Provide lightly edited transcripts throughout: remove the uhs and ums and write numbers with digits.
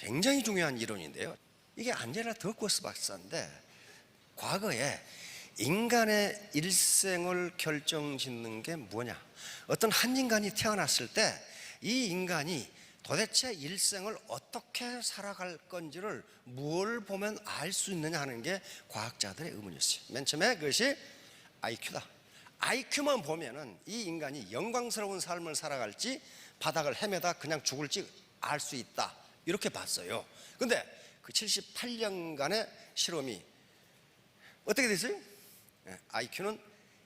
굉장히 중요한 이론인데요. 이게 안젤라 더크워스 박사인데 과거에 인간의 일생을 결정짓는 게 뭐냐, 어떤 한 인간이 태어났을 때 이 인간이 도대체 일생을 어떻게 살아갈 건지를 뭘 보면 알 수 있느냐 하는 게 과학자들의 의문이었어요. 맨 처음에 그것이 IQ다. IQ만 보면은 이 인간이 영광스러운 삶을 살아갈지 바닥을 헤매다 그냥 죽을지 알 수 있다, 이렇게 봤어요. 근데 그 78년간의 실험이 어떻게 됐어요? IQ는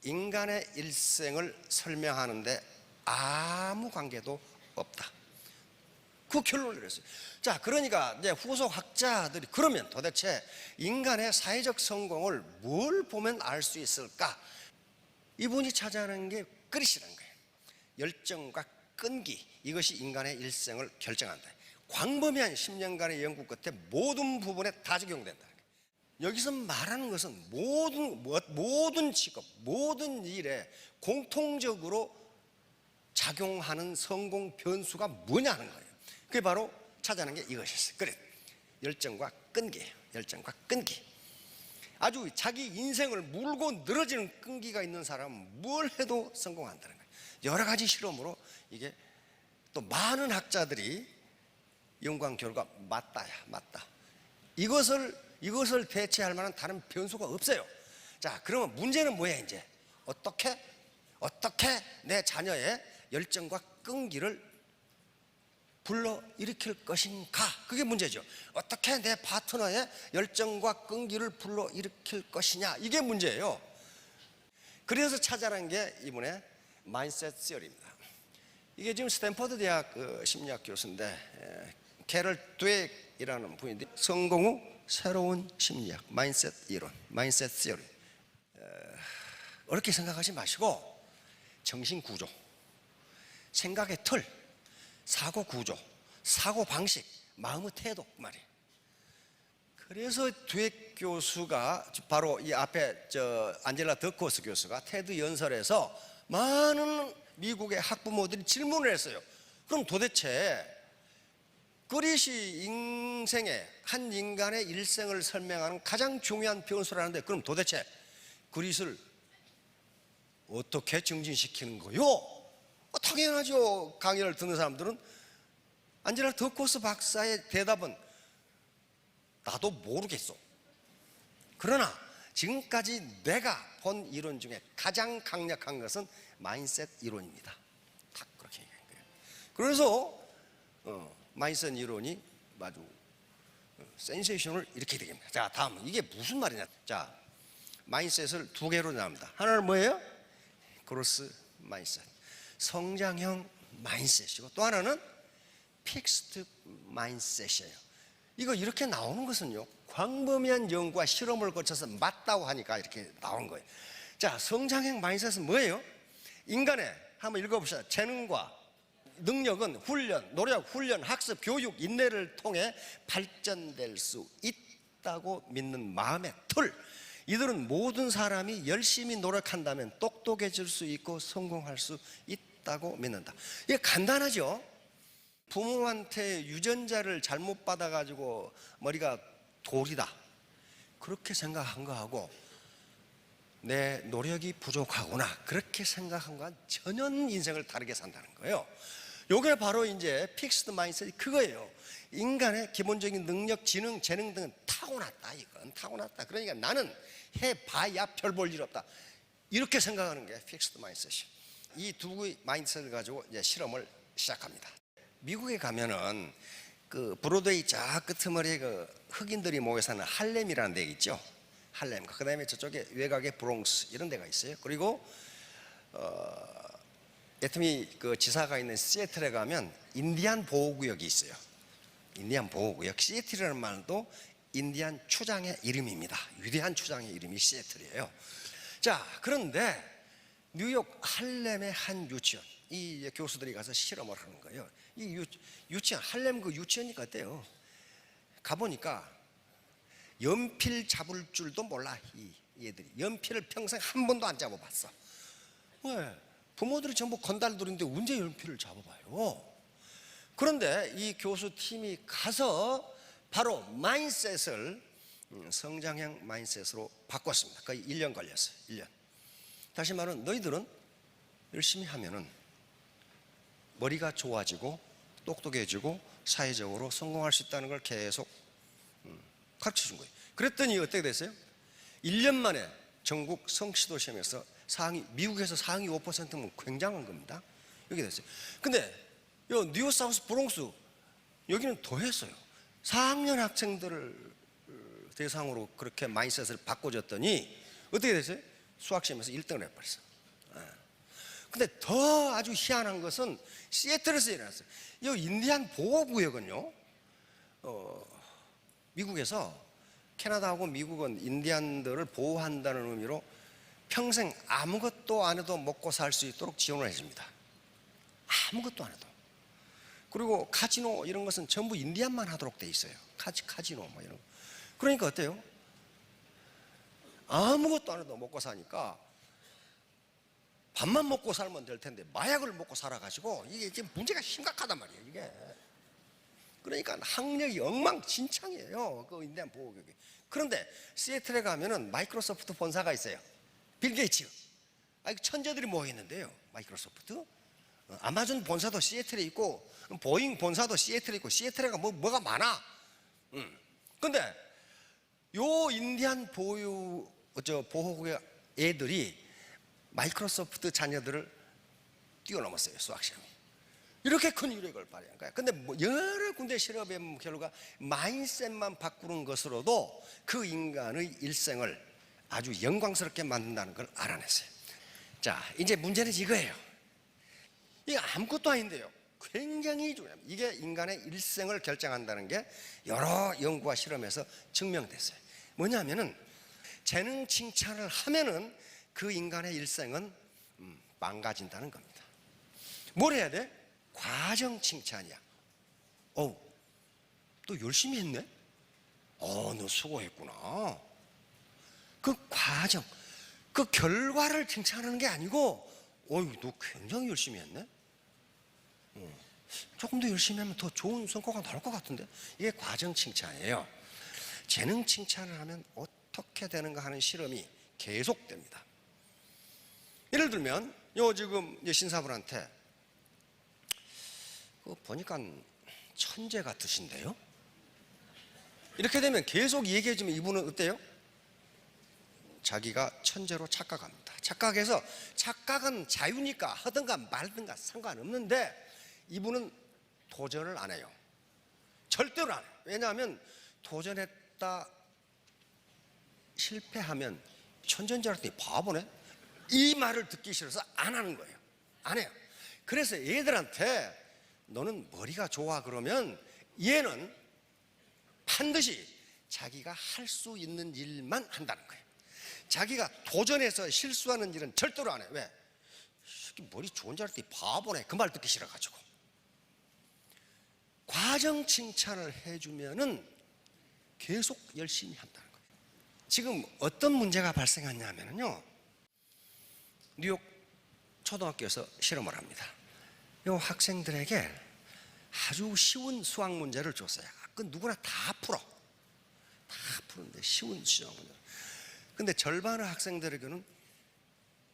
인간의 일생을 설명하는데 아무 관계도 없다, 그 결론을 내렸어요. 자, 그러니까 이제 후속 학자들이 그러면 도대체 인간의 사회적 성공을 뭘 보면 알 수 있을까? 이분이 찾아낸 게 그릇이라는 거예요. 열정과 끈기, 이것이 인간의 일생을 결정한다. 광범위한 10년간의 연구 끝에 모든 부분에 다 적용된다. 여기서 말하는 것은 모든 직업, 모든 일에 공통적으로 작용하는 성공 변수가 뭐냐 하는 거예요. 그게 바로 찾아낸 게 이것이었어요. 그래, 열정과 끈기예요. 열정과 끈기. 아주 자기 인생을 물고 늘어지는 끈기가 있는 사람은 뭘 해도 성공한다는 거예요. 여러 가지 실험으로 이게 또 많은 학자들이 연구한 결과 맞다. 이것을 대체할 만한 다른 변수가 없어요. 자, 그러면 문제는 뭐야? 이제 어떻게 내 자녀의 열정과 끈기를 불러일으킬 것인가, 그게 문제죠. 어떻게 내 파트너의 열정과 끈기를 불러일으킬 것이냐, 이게 문제예요. 그래서 찾아낸 게 이분의 마인셋 시어리입니다. 이게 지금 스탠퍼드 대학 심리학 교수인데 캐럴 드웨이라는 분인데 성공 후 새로운 심리학, 마인셋 이론, 마인셋 시어리. 어렵게 생각하지 마시고 정신 구조, 생각의 틀, 사고 구조, 사고 방식, 마음의 태도 말이에요. 그래서 드웨이 교수가 바로 이 앞에 안젤라 더크워스 교수가 테드 연설에서 많은 미국의 학부모들이 질문을 했어요. 그럼 도대체 그릿이 인생의 한 인간의 일생을 설명하는 가장 중요한 변수라는데, 그럼 도대체 그릿을 어떻게 증진시키는 거요? 당연하죠. 강의를 듣는 사람들은 안젤라 더크워스 박사의 대답은 나도 모르겠어. 그러나 지금까지 내가 본 이론 중에 가장 강력한 것은 마인셋 이론입니다. 다 그렇게 얘기한 거예요. 그래서 마인셋 이론이 아주 센세이션을 일으키게 됩니다. 자, 다음 이게 무슨 말이냐? 자, 마인셋을 두 개로 나눕니다. 하나는 뭐예요? 그로스 마인셋, 성장형 마인셋이고, 또 하나는 픽스드 마인셋이에요. 이거 이렇게 나오는 것은요, 광범위한 연구와 실험을 거쳐서 맞다고 하니까 이렇게 나온 거예요. 자, 성장형 마인셋은 뭐예요? 인간의, 한번 읽어봅시다. 재능과 능력은 훈련, 노력, 훈련, 학습, 교육, 인내를 통해 발전될 수 있다고 믿는 마음의 틀. 이들은 모든 사람이 열심히 노력한다면 똑똑해질 수 있고 성공할 수 있다고 믿는다. 이게 간단하죠? 부모한테 유전자를 잘못 받아가지고 머리가 돌이다, 그렇게 생각한 거하고 내 노력이 부족하구나, 그렇게 생각한 거와 전혀 인생을 다르게 산다는 거예요. 요게 바로 이제 픽스드 마인셋이 그거예요. 인간의 기본적인 능력, 지능, 재능 등은 타고났다. 이건 타고났다. 그러니까 나는 해봐야 별 볼 일 없다, 이렇게 생각하는 게 픽스드 마인셋이에요. 이 두 마인셋을 가지고 이제 실험을 시작합니다. 미국에 가면은 그 브로드웨이 저 끄트머리에 그 흑인들이 모여 사는 할렘이라는 데 있죠. 할렘. 그 다음에 저쪽에 외곽에 브롱스, 이런 데가 있어요. 그리고 애터미 그 지사가 있는 시애틀에 가면 인디안 보호구역이 있어요. 인디안 보호구역. 시애틀이라는 말도 인디안 추장의 이름입니다. 위대한 추장의 이름이 시애틀이에요. 자, 그런데 뉴욕 할렘의 한 유치원, 이 교수들이 가서 실험을 하는 거예요. 이 유치원, 할렘 그 유치원이 어때요? 가보니까 연필 잡을 줄도 몰라. 이 얘들이 연필을 평생 한 번도 안 잡아봤어. 왜? 부모들이 전부 건달들인데 언제 연필을 잡아봐요? 그런데 이 교수팀이 가서 바로 마인셋을 성장형 마인셋으로 바꿨습니다. 거의 1년 걸렸어요. 1년. 다시 말하면 너희들은 열심히 하면은 머리가 좋아지고 똑똑해지고 사회적으로 성공할 수 있다는 걸 계속 가르쳐 준 거예요. 그랬더니 어떻게 됐어요? 1년 만에 전국 성취도 시험에서 미국에서 상위 5%면 굉장한 겁니다. 이렇게 됐어요. 근데 요 뉴 사우스 브롱스 여기는 더 했어요. 4학년 학생들을 대상으로 그렇게 마인셋을 바꿔줬더니 어떻게 됐어요? 수학시험에서 1등을 해버렸어요. 근데 더 아주 희한한 것은 시애틀에서 일어났어요. 이 인디안 보호구역은요, 미국에서 캐나다하고 미국은 인디안들을 보호한다는 의미로 평생 아무것도 안 해도 먹고 살 수 있도록 지원을 해줍니다. 아무것도 안 해도. 그리고 카지노 이런 것은 전부 인디안만 하도록 돼 있어요. 카지노 뭐 이런 거. 그러니까 어때요? 아무것도 안 해도 먹고 사니까 밥만 먹고 살면 될 텐데 마약을 먹고 살아가지고 이게 지금 문제가 심각하단 말이에요. 이게. 그러니까 학력이 엉망진창이에요. 그 인디안 보호구역이. 그런데 시애틀에 가면은 마이크로소프트 본사가 있어요. 빌 게이츠. 천재들이 모여 있는데요. 마이크로소프트. 아마존 본사도 시애틀에 있고 보잉 본사도 시애틀에 있고 시애틀에가 뭐가 많아. 근데 요 인디안 보호구역 애들이 마이크로소프트 자녀들을 뛰어넘었어요. 수학시험이. 이렇게 큰 유력을 발휘한 거야. 근데 여러 군데 실험의 결과 마인셋만 바꾸는 것으로도 그 인간의 일생을 아주 영광스럽게 만든다는 걸 알아냈어요. 자, 이제 문제는 이거예요. 이게 아무것도 아닌데요, 굉장히 중요합니다. 이게 인간의 일생을 결정한다는 게 여러 연구와 실험에서 증명됐어요. 뭐냐면은 재능 칭찬을 하면은 그 인간의 일생은 망가진다는 겁니다. 뭘 해야 돼? 과정 칭찬이야. 너 열심히 했네? 너 수고했구나. 그 과정, 그 결과를 칭찬하는 게 아니고 너 굉장히 열심히 했네? 조금 더 열심히 하면 더 좋은 성과가 나올 것 같은데? 이게 과정 칭찬이에요. 재능 칭찬을 하면 어떻게 되는가 하는 실험이 계속됩니다. 예를 들면 지금 신사분한테 보니까 천재 같으신데요? 이렇게 되면 계속 얘기해주면 이분은 어때요? 자기가 천재로 착각합니다. 착각해서 착각은 자유니까 하든가 말든가 상관없는데 이분은 도전을 안 해요. 절대로 안 해요. 왜냐하면 도전했다 실패하면 천재인 줄 알았더니 바보네? 이 말을 듣기 싫어서 안 하는 거예요. 안 해요. 그래서 얘들한테 너는 머리가 좋아 그러면 얘는 반드시 자기가 할 수 있는 일만 한다는 거예요. 자기가 도전해서 실수하는 일은 절대로 안 해요. 왜? 머리 좋은 줄 알았더니 바보네. 그 말 듣기 싫어가지고. 과정 칭찬을 해주면은 계속 열심히 한다는 거예요. 지금 어떤 문제가 발생하냐면요, 뉴욕 초등학교에서 실험을 합니다. 이 학생들에게 아주 쉬운 수학 문제를 줬어요. 그 누구나 다 푸는데 쉬운 수학 문제. 근데 절반의 학생들에게는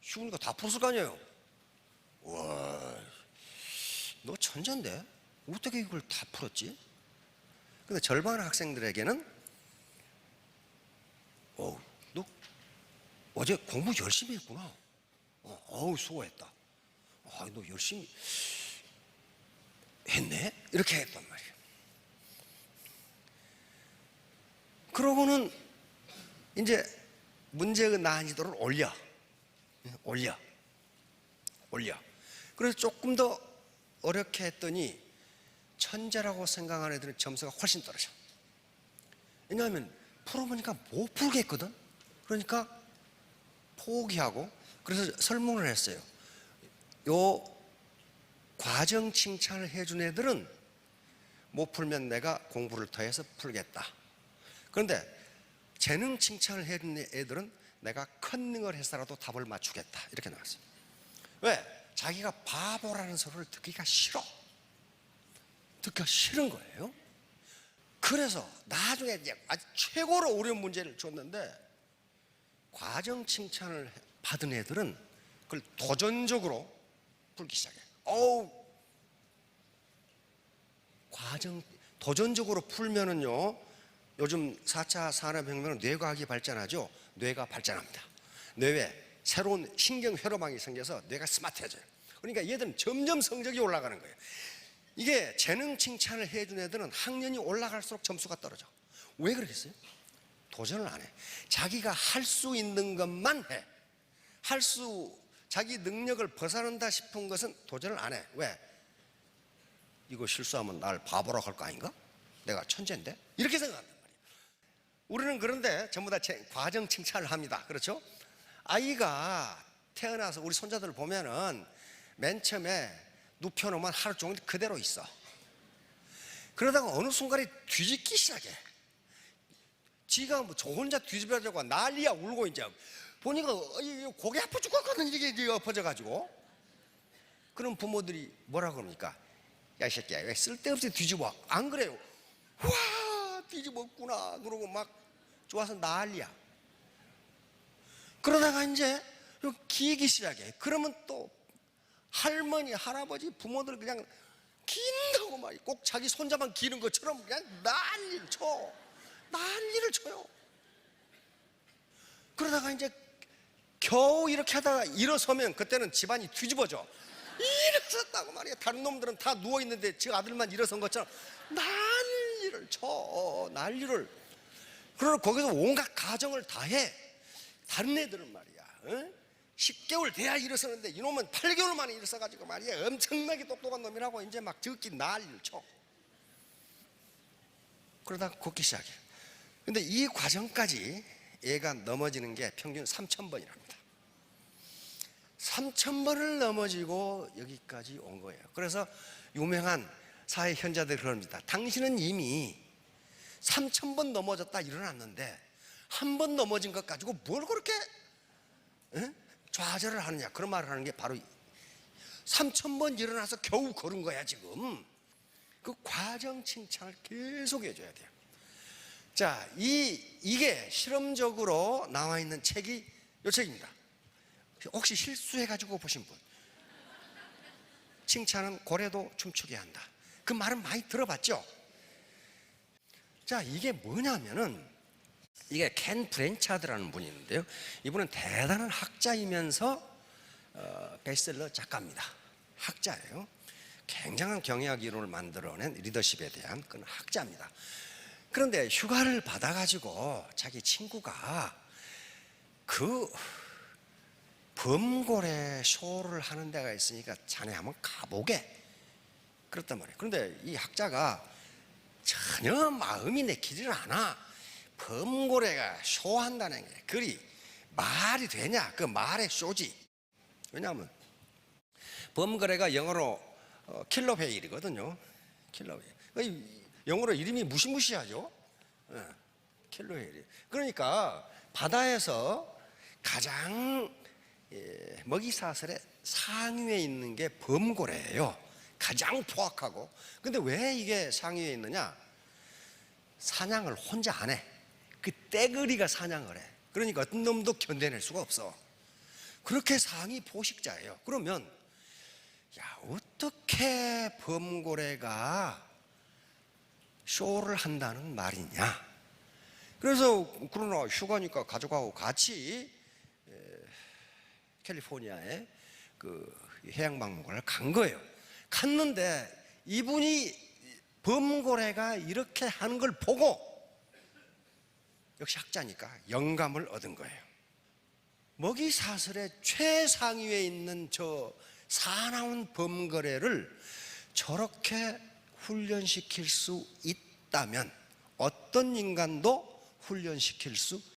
쉬운 거 다 풀었을 거 아니에요. 와, 너 천재인데 어떻게 이걸 다 풀었지? 근데 절반의 학생들에게는 너 어제 공부 열심히 했구나. 수고했다. 너 열심히 했네? 이렇게 했단 말이에요. 그러고는 이제 문제의 난이도를 올려. 그래서 조금 더 어렵게 했더니 천재라고 생각하는 애들은 점수가 훨씬 떨어져. 왜냐하면 풀어보니까 못 풀겠거든. 그러니까 포기하고, 그래서 설문을 했어요. 요 과정 칭찬을 해준 애들은 못 풀면 내가 공부를 더해서 풀겠다. 그런데 재능 칭찬을 해준 애들은 내가 컨닝을 해서라도 답을 맞추겠다. 이렇게 나왔어요. 왜? 자기가 바보라는 소리를 듣기가 싫어. 듣기가 싫은 거예요. 그래서 나중에 이제 아주 최고로 어려운 문제를 줬는데, 과정 칭찬을 받은 애들은 그걸 도전적으로 풀기 시작해. 도전적으로 풀면은요, 요즘 4차 산업혁명은 뇌과학이 발전하죠. 뇌가 발전합니다. 뇌에 새로운 신경 회로망이 생겨서 뇌가 스마트해져요. 그러니까 얘들은 점점 성적이 올라가는 거예요. 이게 재능 칭찬을 해준 애들은 학년이 올라갈수록 점수가 떨어져. 왜 그러겠어요? 도전을 안 해. 자기가 할 수 있는 것만 해. 자기 능력을 벗어난다 싶은 것은 도전을 안 해. 왜? 이거 실수하면 날 바보라고 할 거 아닌가? 내가 천재인데? 이렇게 생각한단 말이에요. 우리는 그런데 전부 다 과정 칭찬을 합니다. 그렇죠? 아이가 태어나서 우리 손자들을 보면은 맨 처음에 눕혀놓으면 하루 종일 그대로 있어. 그러다가 어느 순간에 뒤집기 시작해. 지가 뭐 저 혼자 뒤집어져고 난리야. 울고 이제 보니까 고개 아파 죽었거든. 이게 엎어져가지고. 그럼 부모들이 뭐라 그럽니까? 야, 이 새끼야, 왜 쓸데없이 뒤집어? 안 그래요? 와, 뒤집었구나. 그러고 막 좋아서 난리야. 그러다가 이제 기기 시작해. 그러면 또 할머니, 할아버지, 부모들 그냥 긴다고 말이야. 꼭 자기 손자만 기는 것처럼 그냥 난리를 쳐. 난리를 쳐요. 그러다가 이제 겨우 이렇게 하다가 일어서면 그때는 집안이 뒤집어져. 일어섰다고 말이야. 다른 놈들은 다 누워있는데 지 아들만 일어선 것처럼 난리를 쳐. 난리를. 그러나 거기서 온갖 가정을 다 해. 다른 애들은 말이야, 10개월 돼야 일어서는데 이놈은 8개월 만에 일어서가지고 말이야, 엄청나게 똑똑한 놈이라고 이제 막 듣기 난리를 쳐. 그러다가 걷기 시작해. 근데 이 과정까지 얘가 넘어지는 게 평균 3,000번이랍니다. 3,000번을 넘어지고 여기까지 온 거예요. 그래서 유명한 사회 현자들이 그럽니다. 당신은 이미 3,000번 넘어졌다 일어났는데 한 번 넘어진 것 가지고 뭘 그렇게 좌절을 하느냐. 그런 말을 하는 게 바로 3,000번 일어나서 겨우 걸은 거야. 지금 그 과정 칭찬을 계속 해줘야 돼요. 자, 이게 실험적으로 나와 있는 책이 이 책입니다. 혹시 실수해가지고 보신 분? 칭찬은 고래도 춤추게 한다. 그 말은 많이 들어봤죠? 자, 이게 뭐냐면은, 이게 켄 브랜차드라는 분이 있는데요. 이분은 대단한 학자이면서 베스트셀러 작가입니다. 학자예요. 굉장한 경영학 이론을 만들어낸 리더십에 대한 그런 학자입니다. 그런데 휴가를 받아가지고 자기 친구가 그 범고래 쇼를 하는 데가 있으니까 자네 한번 가보게 그랬단 말이에요. 그런데 이 학자가 전혀 마음이 내키질 않아. 범고래가 쇼한다는 게 그리 말이 되냐? 그 말의 쇼지. 왜냐하면 범고래가 영어로 킬러 웨일이거든요. 킬러 웨일. 영어로 이름이 무시무시하죠. 킬러 웨일. 그러니까 바다에서 가장 먹이사슬의 상위에 있는 게 범고래예요. 가장 포악하고. 근데 왜 이게 상위에 있느냐? 사냥을 혼자 안 해. 그 떼거리가 사냥을 해. 그러니까 어떤 놈도 견뎌낼 수가 없어. 그렇게 상위 포식자예요. 그러면 야, 어떻게 범고래가 쇼를 한다는 말이냐? 그래서 그러나 휴가니까 가족하고 같이 캘리포니아에 그 해양박물관을 간 거예요. 갔는데 이분이 범고래가 이렇게 하는 걸 보고, 역시 학자니까 영감을 얻은 거예요. 먹이사슬의 최상위에 있는 저 사나운 범고래를 저렇게 훈련시킬 수 있다면 어떤 인간도 훈련시킬 수